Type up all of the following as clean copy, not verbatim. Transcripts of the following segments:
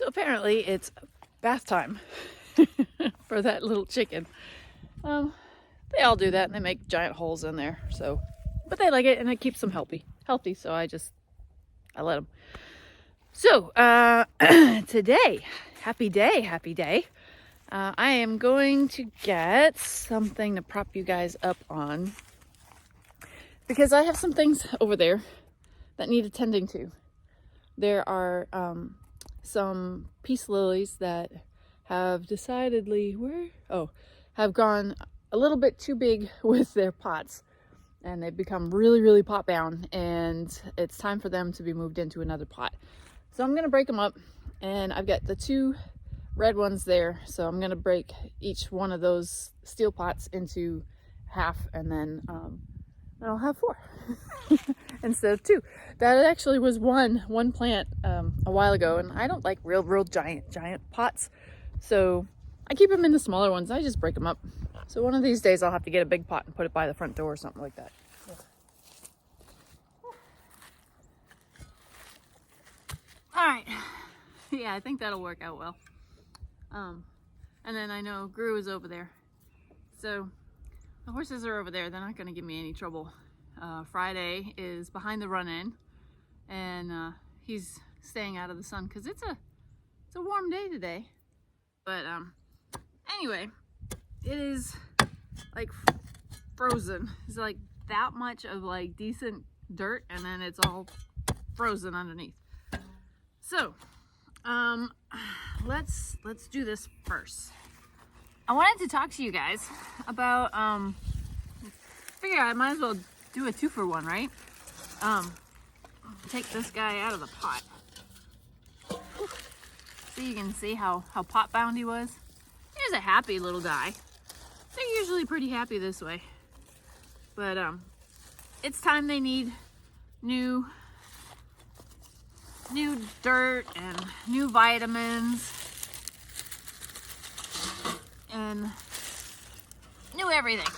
apparently it's bath time for that little chicken. They all do that and they make giant holes in there. So, but they like it and it keeps them healthy. So I let them. So, today, happy day. I am going to get something to prop you guys up on because I have some things over there that need attending to. There are some peace lilies that have have gone a little bit too big with their pots, and they've become really pot bound, and it's time for them to be moved into another pot. So I'm gonna break them up, and I've got the two red ones there, so I'm gonna break each one of those steel pots into half, and then I'll have 4 instead of 2. That actually was one plant a while ago, and I don't like real giant pots, so I keep them in the smaller ones. I just break them up. So one of these days I'll have to get a big pot and put it by the front door or something like that. All right, yeah, I think that'll work out well. And then I know Gru is over there, so the horses are over there. They're not going to give me any trouble. Friday is behind the run-in, and he's staying out of the sun because it's a warm day today. But anyway, it is like frozen. It's like that much of like decent dirt, and then it's all frozen underneath. So let's do this first. I wanted to talk to you guys about figure I might as well do a 2-for-1, right? Take this guy out of the pot so you can see how pot bound he was. He's a happy little guy. They're usually pretty happy this way, but it's time they need new dirt and new vitamins and new everything.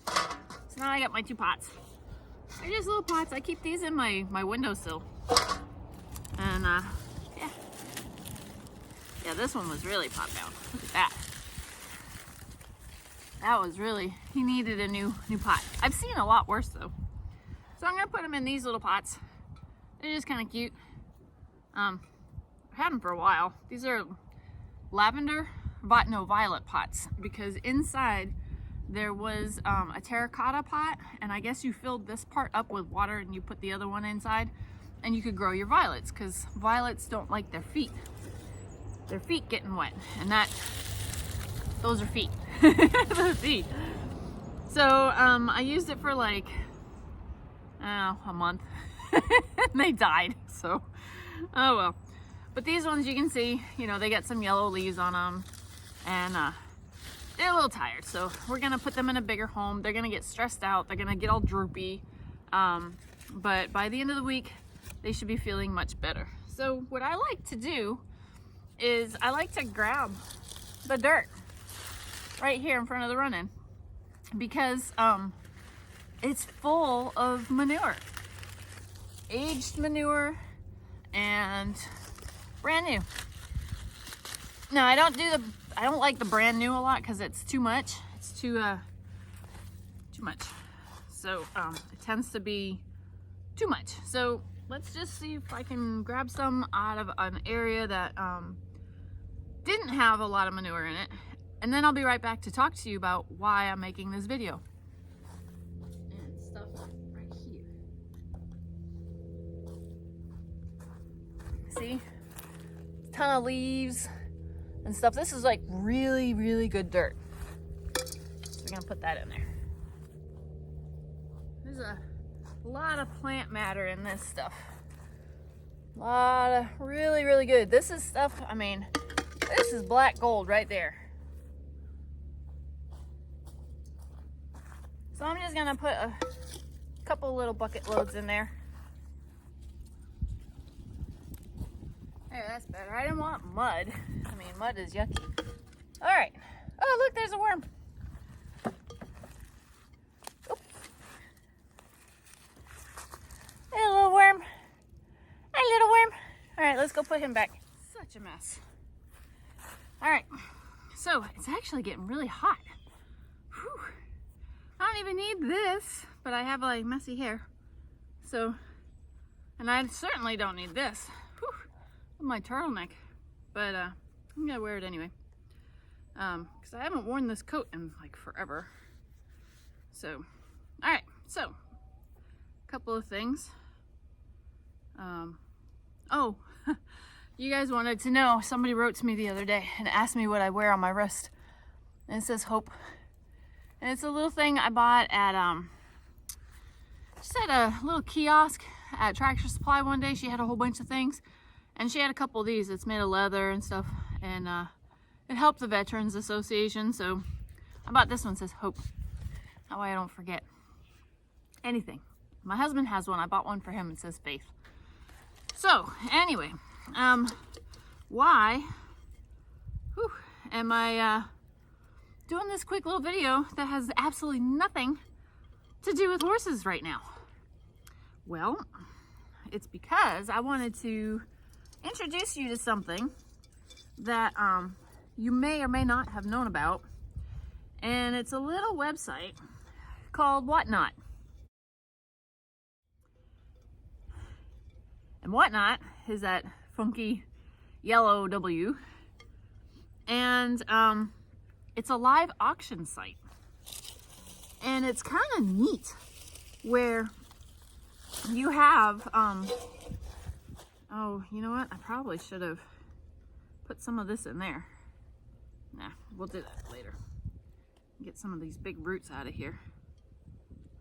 So now I got my 2 pots. They're just little pots. I keep these in my windowsill. And yeah, this one was really pot bound. Look at that. That was really, he needed a new pot. I've seen a lot worse though. So I'm gonna put them in these little pots. They're just kind of cute. I've had them for a while. These are violet pots, because inside there was a terracotta pot, and I guess you filled this part up with water and you put the other one inside, and you could grow your violets, because violets don't like their feet getting wet, and those are feet. Those feet. So I used it for like, I don't know, a month. And they died, so oh well. But these ones, you can see, you know, they got some yellow leaves on them, and they're a little tired, so we're gonna put them in a bigger home. They're gonna get stressed out, they're gonna get all droopy, but by the end of the week they should be feeling much better. So what I like to do is I like to grab the dirt right here in front of the run-in, because it's full of manure, aged manure and brand new. Now I don't like the brand new a lot because it's too much. It's too much. So it tends to be too much. So let's just see if I can grab some out of an area that didn't have a lot of manure in it, and then I'll be right back to talk to you about why I'm making this video. And stuff right here. See? A ton of leaves and stuff. This is like really good dirt. So we're gonna put that in there. There's a lot of plant matter in this stuff. A lot of really good. This is stuff, I mean, this is black gold right there. So I'm just gonna put a couple little bucket loads in there. There, that's better. I didn't want mud. I mean, mud is yucky. All right. Oh, look, there's a worm. Oh. Hey, little worm. Hi, little worm. All right, let's go put him back. Such such a mess. All right, so it's actually getting really hot. Whew. I don't even need this, but I have like messy hair. So, and I certainly don't need this. Whew. My turtleneck, but I'm gonna wear it anyway. Because I haven't worn this coat in like forever. So, all right, so a couple of things. Oh, you guys wanted to know, somebody wrote to me the other day and asked me what I wear on my wrist. And it says Hope. And it's a little thing I bought at, just at a little kiosk at Tractor Supply one day. She had a whole bunch of things. And she had a couple of these. It's made of leather and stuff. And it helped the Veterans Association. So I bought this one, it says Hope. That way I don't forget anything. My husband has one. I bought one for him. It says Faith. So anyway, why am I doing this quick little video that has absolutely nothing to do with horses right now? Well, it's because I wanted to introduce you to something that you may or may not have known about, and it's a little website called Whatnot. And Whatnot is that funky yellow W, and it's a live auction site, and it's kind of neat where you have oh, you know what, I probably should have put some of this in there. Nah, we'll do that later. Get some of these big roots out of here.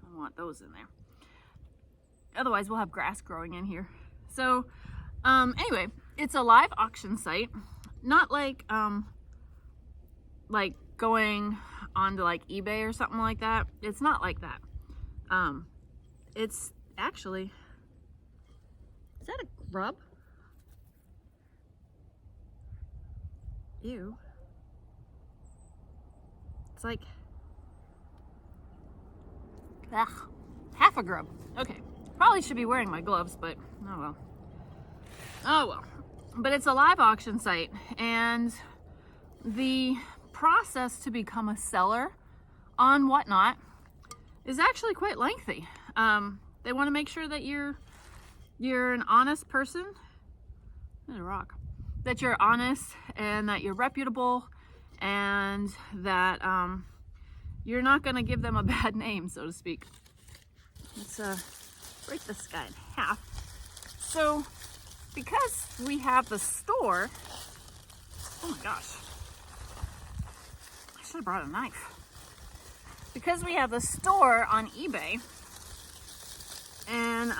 I don't want those in there, otherwise we'll have grass growing in here. So anyway, it's a live auction site, not like going onto like eBay or something like that. It's not like that. It's actually, is that a grub? Ew. It's like, ugh, half a grub. Okay, probably should be wearing my gloves, but oh well. Oh well. But it's a live auction site, and the process to become a seller on Whatnot is actually quite lengthy. They want to make sure that you're an honest person. There's a rock. That you're honest and that you're reputable, and that you're not going to give them a bad name, so to speak. Let's break this guy in half. So, because we have the store, oh my gosh, I should have brought a knife. Because we have the store on eBay, and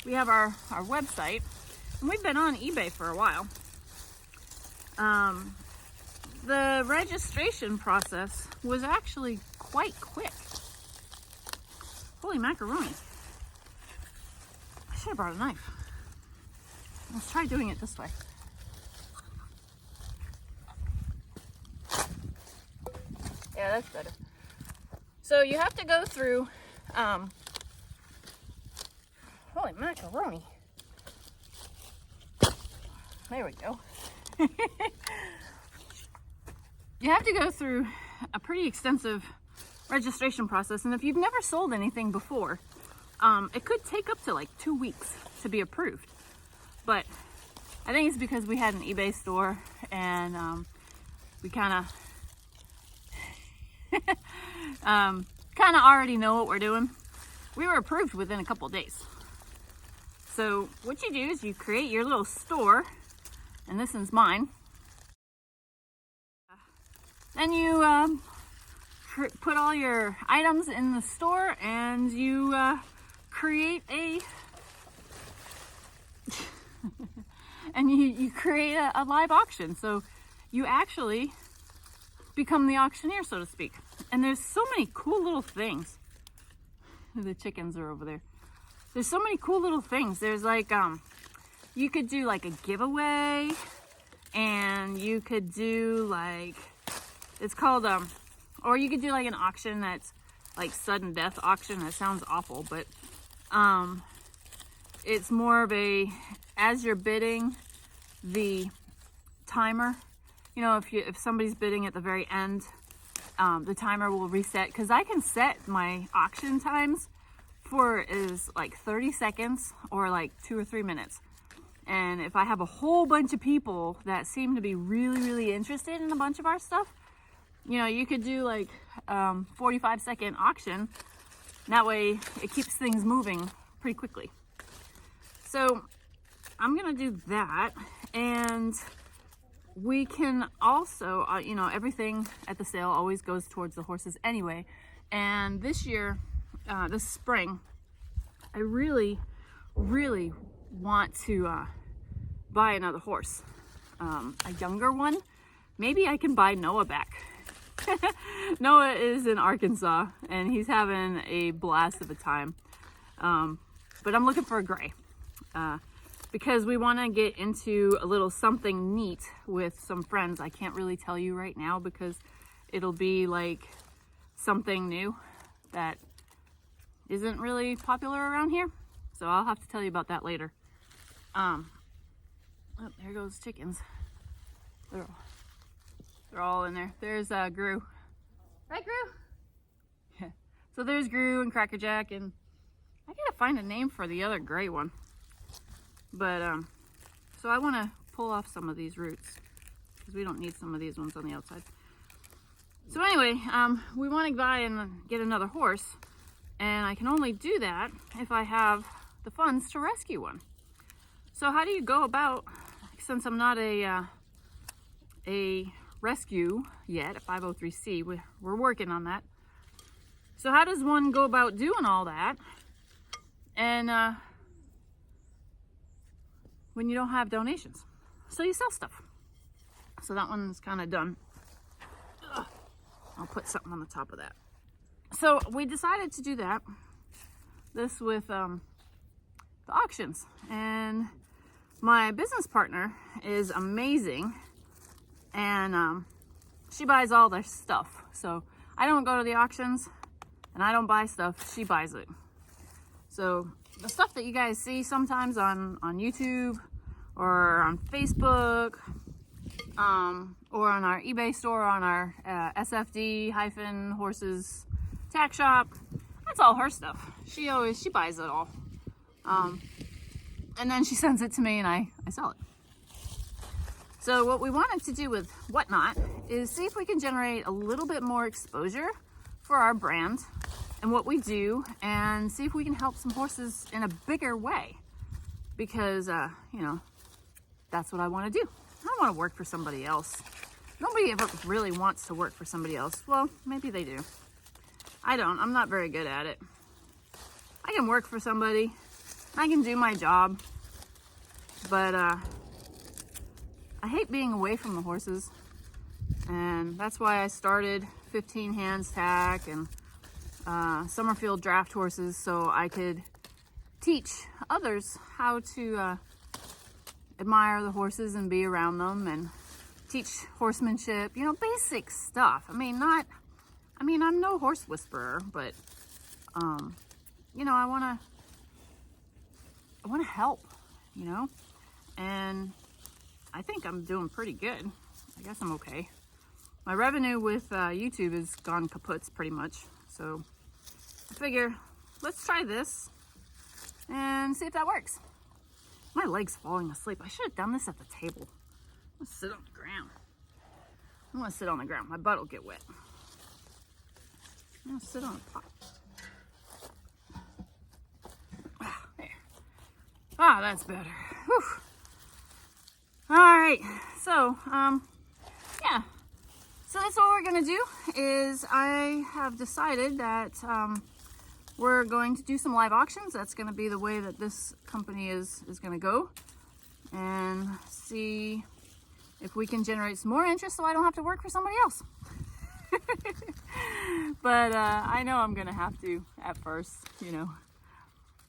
we have our website, and we've been on eBay for a while. The registration process was actually quite quick. Holy macaroni. I should have brought a knife. Let's try doing it this way. Yeah, that's better. So you have to go through, holy macaroni. There we go. You have to go through a pretty extensive registration process, and if you've never sold anything before, it could take up to like 2 weeks to be approved. But I think it's because we had an eBay store, and we kind of already know what we're doing. We were approved within a couple days. So what you do is you create your little store, and this one's mine. Then you put all your items in the store, and you create a and you create a live auction. So you actually become the auctioneer, so to speak. And there's so many cool little things. The chickens are over there. There's so many cool little things. There's like you could do like a giveaway, and you could do like, it's called or you could do like an auction that's like sudden death auction. That sounds awful, but it's more of a, as you're bidding, the timer. You know, if somebody's bidding at the very end, the timer will reset, because I can set my auction times for is like 30 seconds or like 2 or 3 minutes. And if I have a whole bunch of people that seem to be really interested in a bunch of our stuff, you know, you could do like 45-second auction. That way it keeps things moving pretty quickly. So I'm gonna do that, and we can also, you know, everything at the sale always goes towards the horses anyway. And this year, this spring, I really want to buy another horse, a younger one. Maybe I can buy Noah back. Noah is in Arkansas and he's having a blast of a time. But I'm looking for a gray, because we want to get into a little something neat with some friends. I can't really tell you right now because it'll be like something new that isn't really popular around here. So I'll have to tell you about that later. Oh, there goes chickens. They're all in there. There's Gru. Right, Gru? Yeah. So there's Gru and Crackerjack, and I gotta find a name for the other gray one. But so I want to pull off some of these roots because we don't need some of these ones on the outside. So anyway, we want to buy and get another horse, and I can only do that if I have the funds to rescue one. So how do you go about, since I'm not a rescue yet, a 503c, we're working on that. So how does one go about doing all that, and when you don't have donations? So you sell stuff. So that one's kind of done. Ugh. I'll put something on the top of that. So we decided to do that, this with the auctions, and my business partner is amazing, and she buys all their stuff. So I don't go to the auctions and I don't buy stuff, she buys it. So the stuff that you guys see sometimes on YouTube or on Facebook, or on our eBay store, on our SFD-horses tack shop, that's all her stuff. She buys it all. And then she sends it to me and I sell it. So what we wanted to do with Whatnot is see if we can generate a little bit more exposure for our brand and what we do, and see if we can help some horses in a bigger way, because you know, that's what I want to do. I don't want to work for somebody else. Nobody ever really wants to work for somebody else. Well, maybe they do. I don't. I'm not very good at it. I can work for somebody. I can do my job. But I hate being away from the horses. And that's why I started 15 Hands Tack and Summerfield Draft Horses, so I could teach others how to admire the horses and be around them, and teach horsemanship, you know, basic stuff. I mean, I'm no horse whisperer, but you know, I want to help, you know, and I think I'm doing pretty good. I guess I'm okay. My revenue with YouTube has gone kaputs pretty much, so I figure let's try this and see if that works. My leg's falling asleep. I should have done this at the table. I'm gonna sit on the ground. I'm gonna sit on the ground. My butt will get wet. I'm gonna sit on a pot. Ah, there. Ah, that's better. Whew. All right. So, yeah. So that's what we're gonna do. Is I have decided that we're going to do some live auctions. That's going to be the way that this company is going to go, and see if we can generate some more interest so I don't have to work for somebody else. But I know I'm going to have to at first, you know.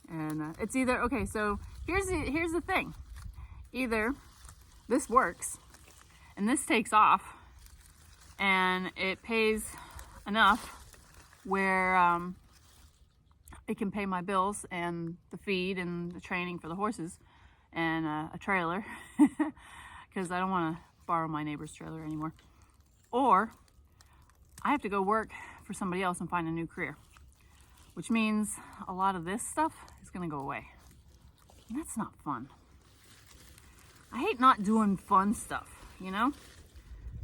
And it's either, okay, so here's the thing. Either this works and this takes off and it pays enough where it can pay my bills and the feed and the training for the horses and a trailer. because I don't want to borrow my neighbor's trailer anymore. Or I have to go work for somebody else and find a new career, which means a lot of this stuff is going to go away. And that's not fun. I hate not doing fun stuff, you know?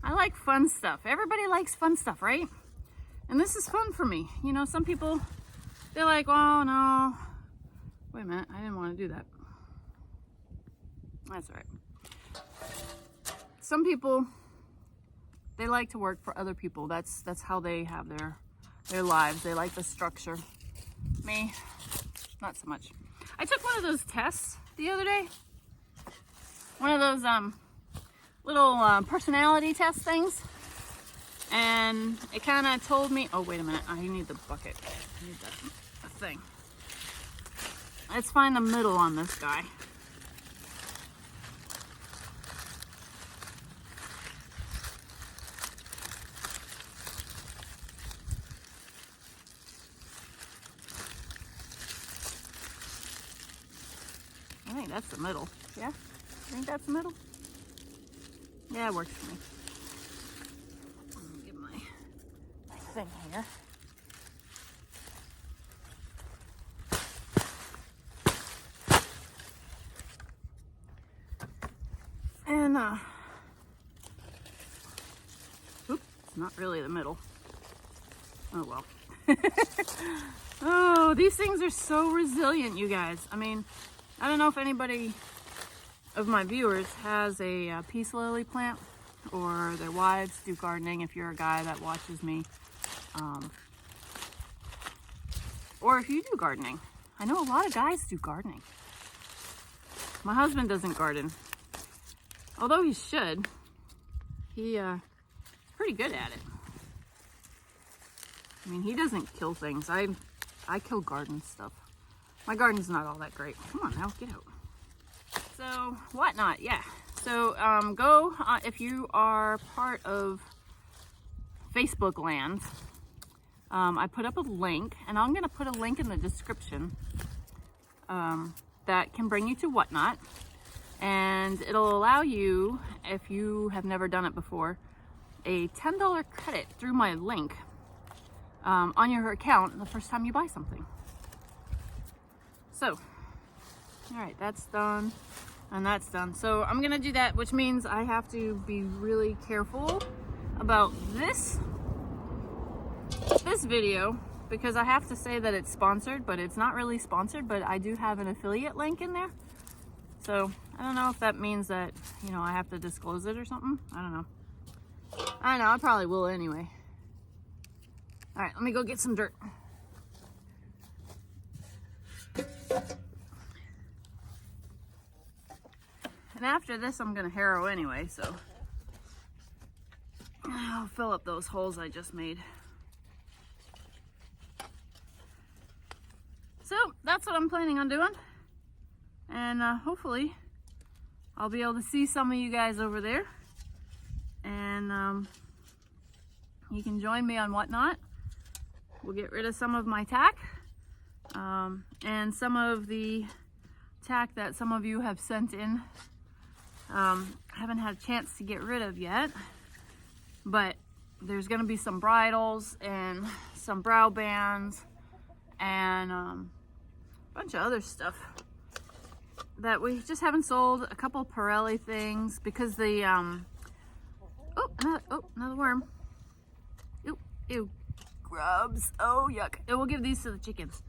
I like fun stuff. Everybody likes fun stuff, right? And this is fun for me. You know, some people, they're like, oh no, wait a minute, I didn't want to do that. That's all right. Some people, they like to work for other people. That's how they have their lives. They like the structure. Me, not so much. I took one of those tests the other day. One of those little personality test things. And it kind of told me, oh, wait a minute. I need the bucket. I need the thing. Let's find the middle on this guy. I think that's the middle. Yeah? I think that's the middle. Yeah, it works for me. Let me get my thing here. And, oops, it's not really the middle. Oh, well. Oh, these things are so resilient, you guys. I mean, I don't know if anybody of my viewers has a peace lily plant, or their wives do gardening, if you're a guy that watches me. Or if you do gardening. I know a lot of guys do gardening. My husband doesn't garden. Although he should. He's pretty good at it. I mean, he doesn't kill things. I kill garden stuff. My garden's not all that great. Come on now, get out. So, Whatnot, yeah. So, go, if you are part of Facebook land, I put up a link, and I'm going to put a link in the description that can bring you to Whatnot. And it'll allow you, if you have never done it before, a $10 credit through my link on your account the first time you buy something. So, all right, that's done, and that's done. So I'm gonna do that, which means I have to be really careful about this video, because I have to say that it's sponsored, but it's not really sponsored, but I do have an affiliate link in there. So I don't know if that means that, you know, I have to disclose it or something. I don't know. I probably will anyway. All right, let me go get some dirt. And after this, I'm gonna harrow anyway, so I'll fill up those holes I just made. So that's what I'm planning on doing. And hopefully I'll be able to see some of you guys over there. And you can join me on Whatnot. We'll get rid of some of my tack. And some of the tack that some of you have sent in. I haven't had a chance to get rid of yet. But there's going to be some bridles and some brow bands and a bunch of other stuff that we just haven't sold. A couple Pirelli things because the another worm. Ew, grubs. Oh, yuck. And we'll give these to the chickens.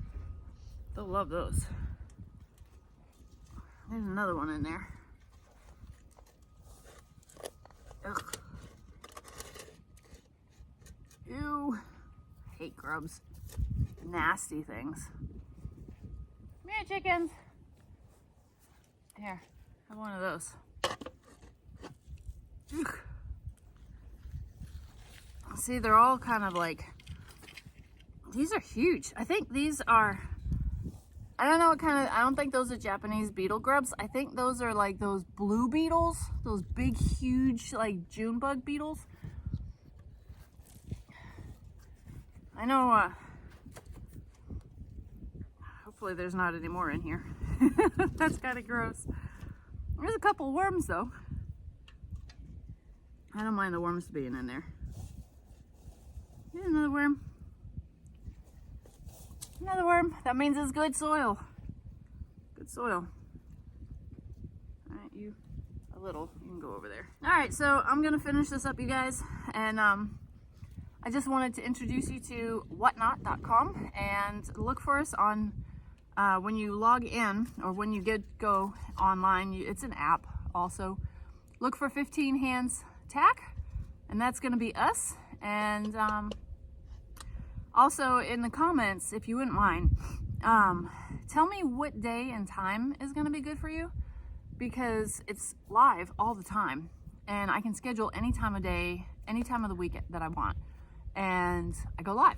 They'll love those. There's another one in there. Ugh. Ew. I hate grubs. Nasty things. Come here, chickens. Here, have one of those. Ugh. See, they're all kind of like, these are huge. I think these are, I don't know what kind of, I don't think those are Japanese beetle grubs. I think those are like those blue beetles, those big, huge, like June bug beetles. I know, hopefully there's not any more in here. That's kind of gross. There's a couple worms though. I don't mind the worms being in there. Yeah, another worm. Another worm. That means it's good soil. Good soil. Alright, you a little. You can go over there. Alright, so I'm gonna finish this up, you guys. And I just wanted to introduce you to whatnot.com and look for us on when you log in or when you go online. It's an app also. Look for 15 Hands Tack, and that's going to be us. And also in the comments, if you wouldn't mind, tell me what day and time is going to be good for you, because it's live all the time and I can schedule any time of day, any time of the week that I want, and I go live.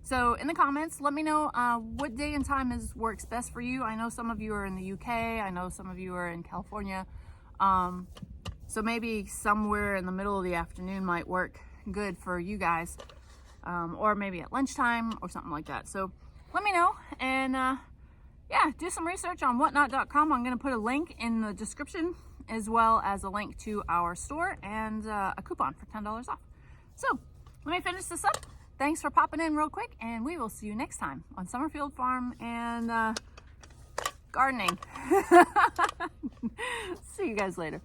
So in the comments, let me know what day and time works best for you. I know some of you are in the UK. I know some of you are in California. So maybe somewhere in the middle of the afternoon might work good for you guys. Or maybe at lunchtime or something like that. So let me know. And yeah, do some research on whatnot.com. I'm going to put a link in the description, as well as a link to our store and a coupon for $10 off. So let me finish this up. Thanks for popping in real quick, and we will see you next time on Summerfield Farm and gardening. See you guys later.